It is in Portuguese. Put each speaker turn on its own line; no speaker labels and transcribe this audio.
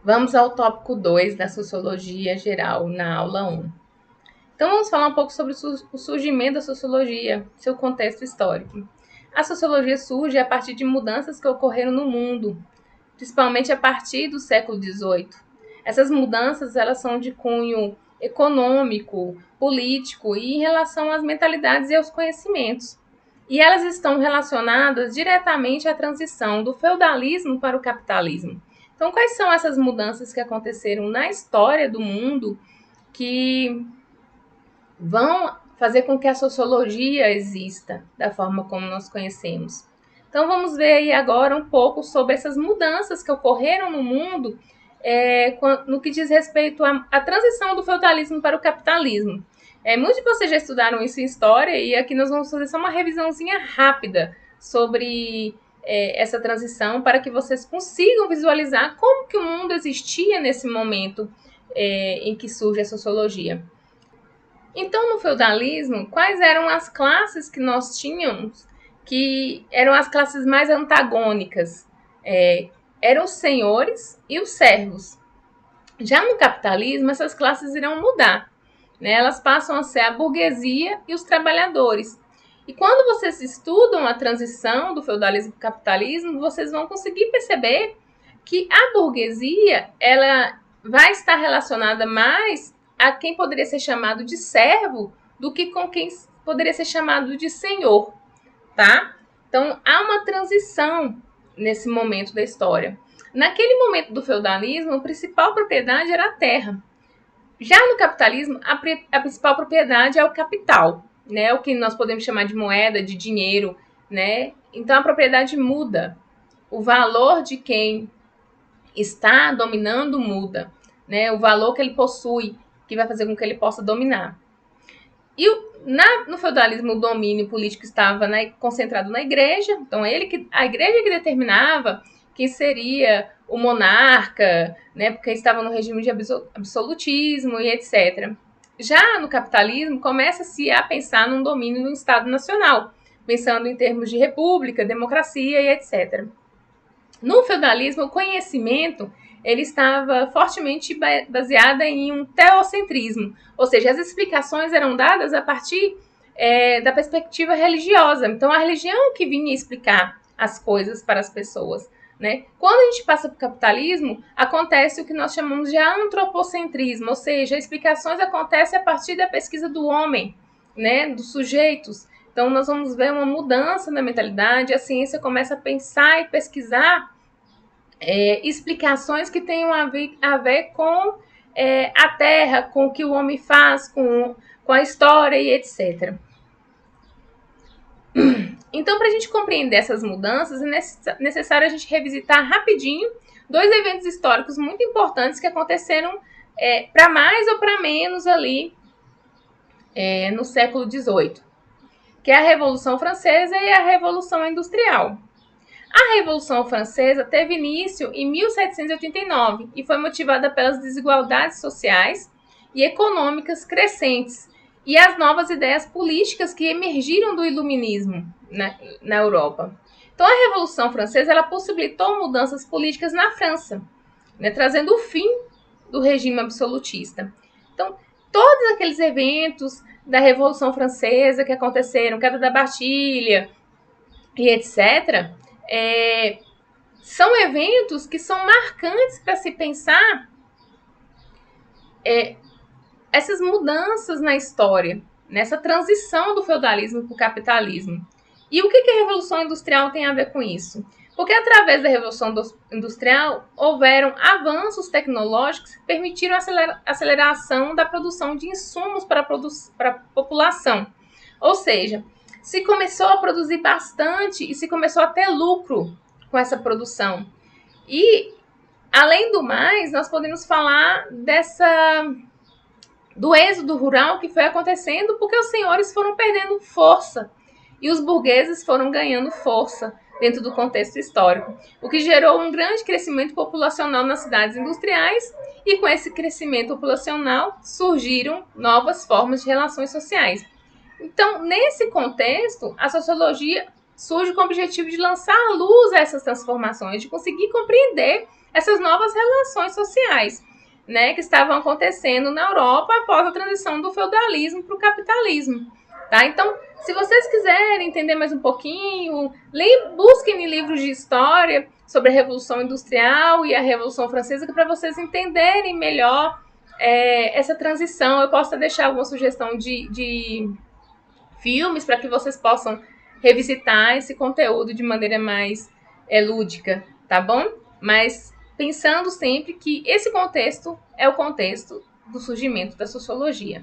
Vamos ao tópico 2 da Sociologia Geral, na aula 1. Então, vamos falar um pouco sobre o surgimento da sociologia, seu contexto histórico. A sociologia surge a partir de mudanças que ocorreram no mundo, principalmente a partir do século XVIII. Essas mudanças elas são de cunho econômico, político e em relação às mentalidades e aos conhecimentos. E elas estão relacionadas diretamente à transição do feudalismo para o capitalismo. Então, quais são essas mudanças que aconteceram na história do mundo que vão fazer com que a sociologia exista da forma como nós conhecemos? Então, vamos ver aí agora um pouco sobre essas mudanças que ocorreram no mundo no que diz respeito à transição do feudalismo para o capitalismo. Muitos de vocês já estudaram isso em história e aqui nós vamos fazer só uma revisãozinha rápida sobre essa transição para que vocês consigam visualizar como que o mundo existia nesse momento em que surge a sociologia. Então, no feudalismo, quais eram as classes que nós tínhamos que eram as classes mais antagônicas? Eram os senhores e os servos. Já no capitalismo, essas classes irão mudar. Né? Elas passam a ser a burguesia e os trabalhadores. E quando vocês estudam a transição do feudalismo para o capitalismo, vocês vão conseguir perceber que a burguesia ela vai estar relacionada mais a quem poderia ser chamado de servo do que com quem poderia ser chamado de senhor, tá? Então, há uma transição nesse momento da história. Naquele momento do feudalismo, a principal propriedade era a terra. Já no capitalismo, a principal propriedade é o capital, né? O que nós podemos chamar de moeda, de dinheiro, né? Então, a propriedade muda. O valor de quem está dominando muda, né? O valor que ele possui, que vai fazer com que ele possa dominar. E no feudalismo, o domínio político estava concentrado na igreja. Então, a igreja que determinava quem seria o monarca, né, porque estava no regime de absolutismo e etc. Já no capitalismo, começa-se a pensar num domínio no Estado Nacional, pensando em termos de república, democracia e etc. No feudalismo, o conhecimento ele estava fortemente baseado em um teocentrismo, ou seja, as explicações eram dadas a partir da perspectiva religiosa. Então, a religião que vinha explicar as coisas para as pessoas. Né? Quando a gente passa para o capitalismo, acontece o que nós chamamos de antropocentrismo, ou seja, as explicações acontecem a partir da pesquisa do homem, né? Dos sujeitos. Então, nós vamos ver uma mudança na mentalidade, a ciência começa a pensar e pesquisar explicações que tenham a ver com a terra, com o que o homem faz, com a história e etc. Então, para a gente compreender essas mudanças, é necessário a gente revisitar rapidinho dois eventos históricos muito importantes que aconteceram para mais ou para menos ali no século XVIII, que é a Revolução Francesa e a Revolução Industrial. A Revolução Francesa teve início em 1789 e foi motivada pelas desigualdades sociais e econômicas crescentes e as novas ideias políticas que emergiram do iluminismo na Europa. Então, a Revolução Francesa ela possibilitou mudanças políticas na França, né, trazendo o fim do regime absolutista. Então, todos aqueles eventos da Revolução Francesa que aconteceram, queda da Bastilha e etc., são eventos que são marcantes para se pensar essas mudanças na história, nessa transição do feudalismo para o capitalismo. E o que a Revolução Industrial tem a ver com isso? Porque através da Revolução Industrial houveram avanços tecnológicos que permitiram a aceleração da produção de insumos para a população. Ou seja, se começou a produzir bastante e se começou a ter lucro com essa produção. E, além do mais, nós podemos falar do êxodo rural que foi acontecendo porque os senhores foram perdendo força e os burgueses foram ganhando força dentro do contexto histórico, o que gerou um grande crescimento populacional nas cidades industriais e com esse crescimento populacional surgiram novas formas de relações sociais. Então, nesse contexto, a sociologia surge com o objetivo de lançar à luz essas transformações, de conseguir compreender essas novas relações sociais, né, que estavam acontecendo na Europa após a transição do feudalismo para o capitalismo. Tá? Então, se vocês quiserem entender mais um pouquinho, busquem em livros de história sobre a Revolução Industrial e a Revolução Francesa para vocês entenderem melhor essa transição. Eu posso deixar alguma sugestão de filmes para que vocês possam revisitar esse conteúdo de maneira mais lúdica, tá bom? Mas pensando sempre que esse contexto é o contexto do surgimento da sociologia.